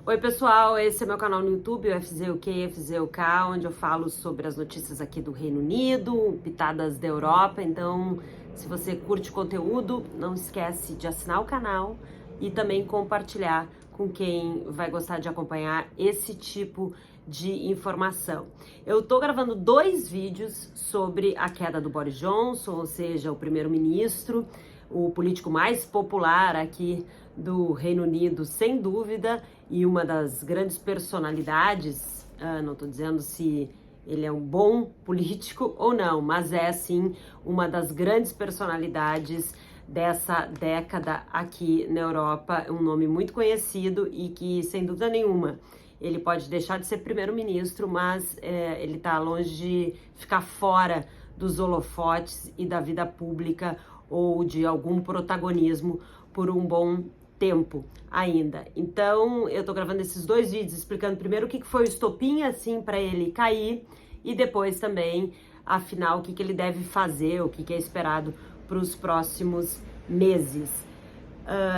Oi pessoal, esse é meu canal no YouTube, o FZUK, FZUK, onde eu falo sobre as notícias aqui do Reino Unido, pitadas da Europa. Então, se você curte o conteúdo, não esquece de assinar o canal e também compartilhar com quem vai gostar de acompanhar esse tipo de informação. Eu tô gravando 2 vídeos sobre a queda do Boris Johnson, ou seja, o primeiro-ministro, o político mais popular aqui do Reino Unido, sem dúvida, e uma das grandes personalidades, não estou dizendo se ele é um bom político ou não, mas é sim uma das grandes personalidades dessa década aqui na Europa, um nome muito conhecido e que, sem dúvida nenhuma, ele pode deixar de ser primeiro-ministro, mas ele está longe de ficar fora dos holofotes e da vida pública ou de algum protagonismo por um bom tempo ainda. Então, eu tô gravando esses 2 vídeos explicando primeiro o que foi o estopim, assim, para ele cair, e depois também, afinal, o que ele deve fazer, o que é esperado para os próximos meses.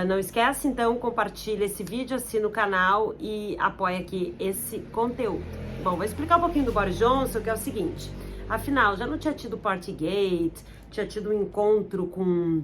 Não esquece, então, compartilha esse vídeo, assina o canal e apoia aqui esse conteúdo. Bom, vou explicar um pouquinho do Boris Johnson, que é o seguinte. Afinal, já não tinha tido Partygate, tinha tido um encontro com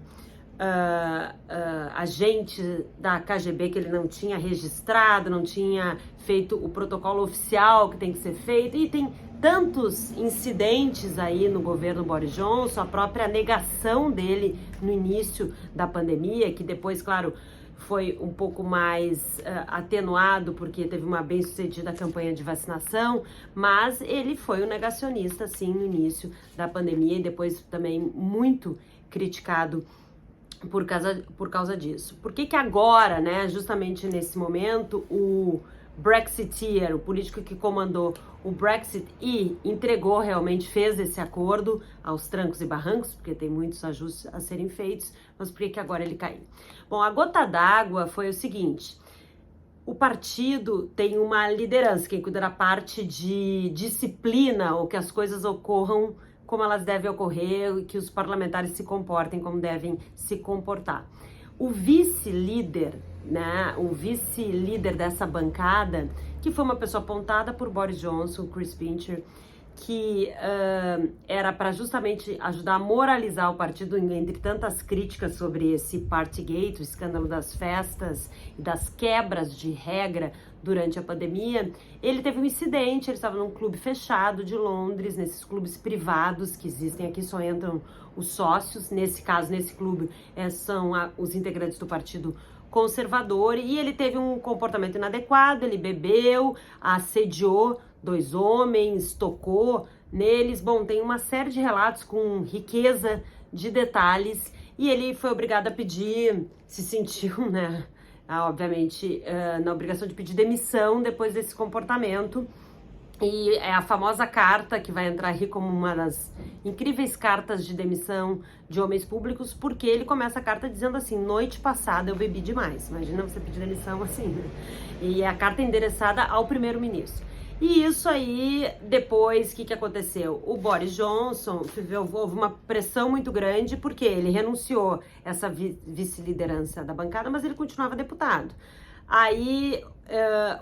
agente da KGB que ele não tinha registrado, não tinha feito o protocolo oficial que tem que ser feito, e tem tantos incidentes aí no governo Boris Johnson, a própria negação dele no início da pandemia, que depois, claro, foi um pouco mais atenuado porque teve uma bem-sucedida campanha de vacinação, mas ele foi um negacionista, sim, no início da pandemia e depois também muito criticado por causa disso. Por que agora, né, justamente nesse momento, o Brexiteer, o político que comandou o Brexit e entregou realmente, fez esse acordo aos trancos e barrancos, porque tem muitos ajustes a serem feitos, mas por que agora ele caiu? Bom, a gota d'água foi o seguinte: o partido tem uma liderança, quem cuida da parte de disciplina, ou que as coisas ocorram como elas devem ocorrer e que os parlamentares se comportem como devem se comportar. O vice-líder, né, o vice-líder dessa bancada, que foi uma pessoa apontada por Boris Johnson, Chris Pincher, que era para justamente ajudar a moralizar o partido entre tantas críticas sobre esse Partygate, o escândalo das festas e das quebras de regra durante a pandemia. Ele teve um incidente, ele estava num clube fechado de Londres, nesses clubes privados que existem aqui, só entram os sócios, nesse caso, nesse clube, são os integrantes do partido conservador, e ele teve um comportamento inadequado, ele bebeu, assediou 2 homens, tocou neles. Bom, tem uma série de relatos com riqueza de detalhes, e ele foi obrigado a pedir, se sentiu, né, obviamente, na obrigação de pedir demissão depois desse comportamento. E é a famosa carta que vai entrar aqui como uma das incríveis cartas de demissão de homens públicos, porque ele começa a carta dizendo assim: noite passada eu bebi demais. Imagina você pedir demissão assim, né? E a carta é endereçada ao primeiro-ministro. E isso aí, depois, o que aconteceu? O Boris Johnson, houve uma pressão muito grande, porque ele renunciou essa vice-liderança da bancada, mas ele continuava deputado. Aí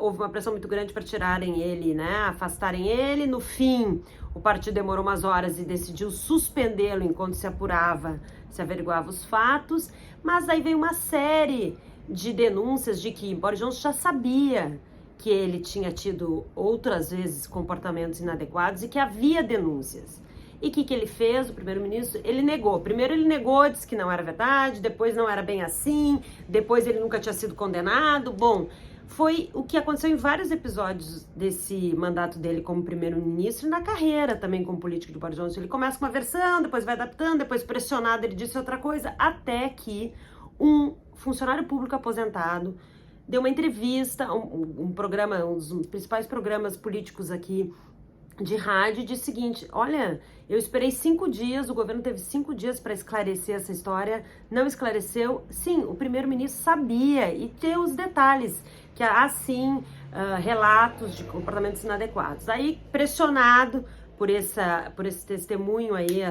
houve uma pressão muito grande para tirarem ele, né, afastarem ele. No fim, o partido demorou umas horas e decidiu suspendê-lo enquanto se apurava, se averiguava os fatos. Mas aí veio uma série de denúncias de que Boris Johnson já sabia que ele tinha tido outras vezes comportamentos inadequados e que havia denúncias. E o que ele fez, o primeiro-ministro? Ele negou. Primeiro ele negou, disse que não era verdade, depois não era bem assim, depois ele nunca tinha sido condenado. Bom, foi o que aconteceu em vários episódios desse mandato dele como primeiro-ministro e na carreira também como político de Boris Johnson. Ele começa com uma versão, depois vai adaptando, depois pressionado ele disse outra coisa, até que um funcionário público aposentado deu uma entrevista, um programa, um dos principais programas políticos aqui de rádio, e disse o seguinte: olha, eu esperei 5 dias, o governo teve 5 dias para esclarecer essa história, não esclareceu. Sim, o primeiro-ministro sabia, e tem os detalhes, que há sim relatos de comportamentos inadequados. Aí, pressionado por esse testemunho aí,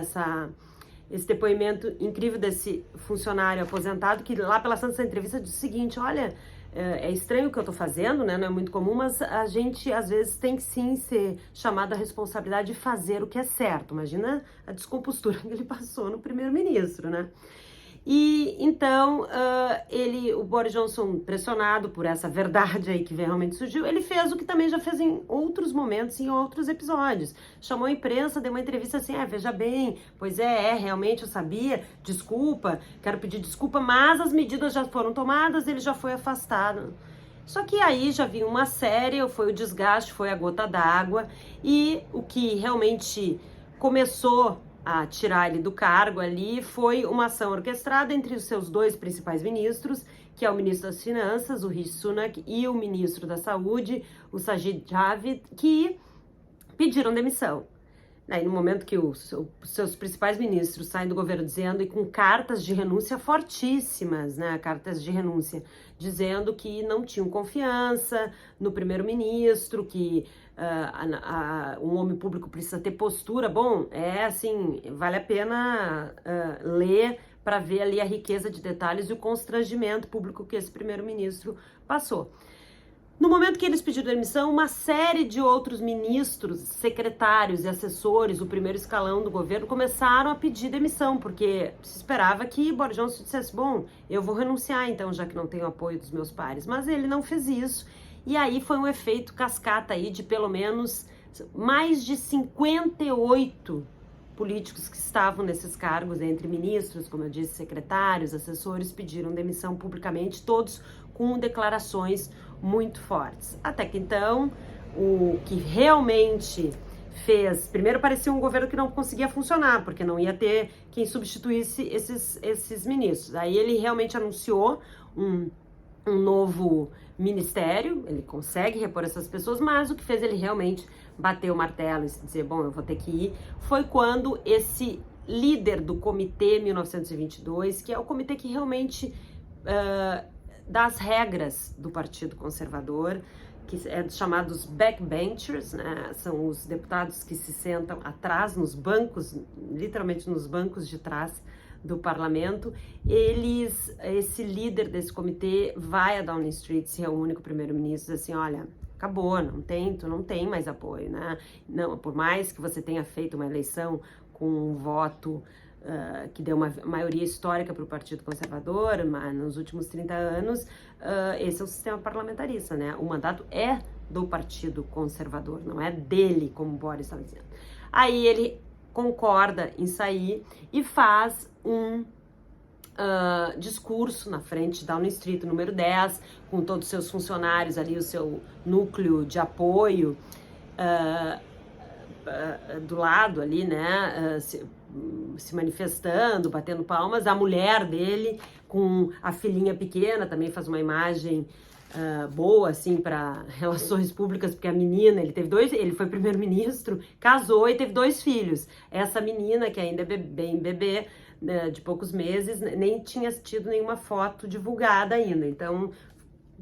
esse depoimento incrível desse funcionário aposentado, que lá pela Santa Entrevista disse o seguinte: olha, é estranho o que eu tô fazendo, né? Não é muito comum, mas a gente às vezes tem que sim ser chamado à responsabilidade de fazer o que é certo. Imagina a descompostura que ele passou no primeiro-ministro, né? E então, o Boris Johnson, pressionado por essa verdade aí que realmente surgiu, ele fez o que também já fez em outros momentos, em outros episódios. Chamou a imprensa, deu uma entrevista assim, veja bem, pois realmente eu sabia, desculpa, quero pedir desculpa, mas as medidas já foram tomadas, ele já foi afastado. Só que aí já vinha uma série, foi o desgaste, foi a gota d'água, e o que realmente começou a tirar ele do cargo ali foi uma ação orquestrada entre os seus dois principais ministros, que é o ministro das Finanças, o Rishi Sunak, e o ministro da Saúde, o Sajid Javid, que pediram demissão. Aí, no momento que os seus principais ministros saem do governo dizendo, e com cartas de renúncia fortíssimas, né, cartas de renúncia, dizendo que não tinham confiança no primeiro-ministro, que um homem público precisa ter postura. Bom, assim, vale a pena ler para ver ali a riqueza de detalhes e o constrangimento público que esse primeiro-ministro passou. No momento que eles pediram demissão, uma série de outros ministros, secretários e assessores, o primeiro escalão do governo, começaram a pedir demissão, porque se esperava que Boris Johnson dissesse, bom, eu vou renunciar então, já que não tenho apoio dos meus pares. Mas ele não fez isso, e aí foi um efeito cascata aí de pelo menos mais de 58 políticos que estavam nesses cargos, entre ministros, como eu disse, secretários, assessores, pediram demissão publicamente, todos com declarações muito fortes. Até que então, o que realmente fez... Primeiro parecia um governo que não conseguia funcionar, porque não ia ter quem substituísse esses ministros. Aí ele realmente anunciou um novo ministério, ele consegue repor essas pessoas, mas o que fez ele realmente bater o martelo e dizer, bom, eu vou ter que ir, foi quando esse líder do Comitê 1922, que é o comitê que realmente dá as regras do Partido Conservador, que é chamados backbenchers, né? São os deputados que se sentam atrás, nos bancos, literalmente nos bancos de trás do parlamento. Esse líder desse comitê vai a Downing Street, se reúne com o primeiro-ministro e diz assim, olha, acabou, tu não tem mais apoio, né? Não, por mais que você tenha feito uma eleição com um voto que deu uma maioria histórica para o Partido Conservador, mas nos últimos 30 anos, esse é o sistema parlamentarista, né? O mandato é do Partido Conservador, não é dele, como o Boris estava dizendo. Aí ele concorda em sair e faz um discurso na frente da Downing Street, número 10, com todos os seus funcionários ali, o seu núcleo de apoio do lado ali, né, se manifestando, batendo palmas. A mulher dele, com a filhinha pequena, também faz uma imagem boa, assim, para relações públicas, porque a menina, ele foi primeiro-ministro, casou e teve 2 filhos. Essa menina, que ainda é bem bebê, de poucos meses, nem tinha tido nenhuma foto divulgada ainda. Então,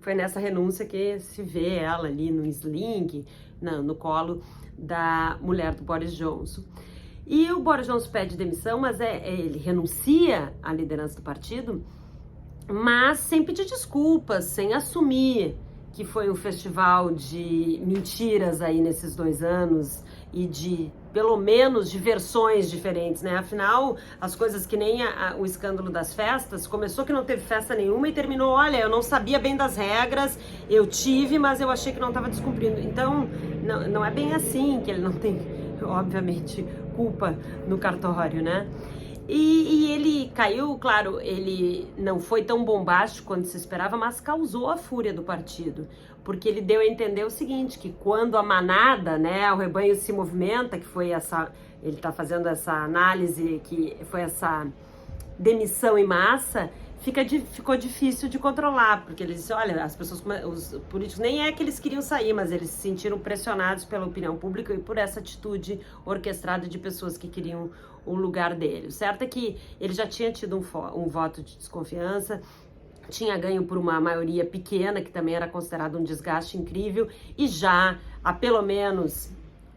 foi nessa renúncia que se vê ela ali no sling, no colo da mulher do Boris Johnson. E o Boris Johnson pede demissão, mas ele renuncia à liderança do partido, mas sem pedir desculpas, sem assumir que foi um festival de mentiras aí nesses 2 anos e de, pelo menos, de versões diferentes, né? Afinal, as coisas que nem o escândalo das festas, começou que não teve festa nenhuma e terminou, olha, eu não sabia bem das regras, eu tive, mas eu achei que não estava descumprindo. Então, não é bem assim, que ele não tem, obviamente, culpa no cartório, né? E ele caiu, claro, ele não foi tão bombástico quanto se esperava, mas causou a fúria do partido, porque ele deu a entender o seguinte, que quando a manada, né, o rebanho se movimenta, que foi ele está fazendo essa análise, que foi essa demissão em massa, ficou difícil de controlar, porque eles disseram, olha, as pessoas, os políticos, nem é que eles queriam sair, mas eles se sentiram pressionados pela opinião pública e por essa atitude orquestrada de pessoas que queriam o lugar dele. O certo é que ele já tinha tido um voto de desconfiança, tinha ganho por uma maioria pequena, que também era considerado um desgaste incrível, e já há pelo menos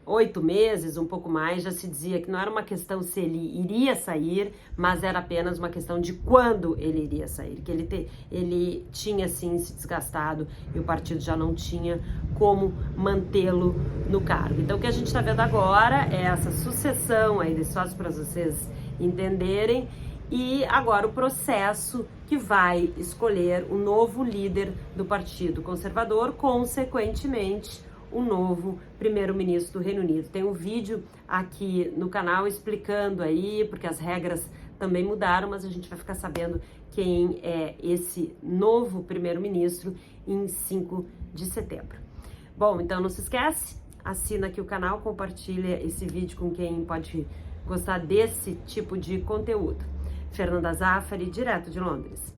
8 meses, um pouco mais, já se dizia que não era uma questão se ele iria sair, mas era apenas uma questão de quando ele iria sair, que ele tinha sim se desgastado e o partido já não tinha como mantê-lo no cargo. Então o que a gente está vendo agora é essa sucessão aí, só para vocês entenderem, e agora o processo que vai escolher o novo líder do Partido Conservador, consequentemente o novo primeiro-ministro do Reino Unido. Tem um vídeo aqui no canal explicando aí, porque as regras também mudaram, mas a gente vai ficar sabendo quem é esse novo primeiro-ministro em 5 de setembro. Bom, então não se esquece, assina aqui o canal, compartilha esse vídeo com quem pode gostar desse tipo de conteúdo. Fernanda Zaffari, direto de Londres.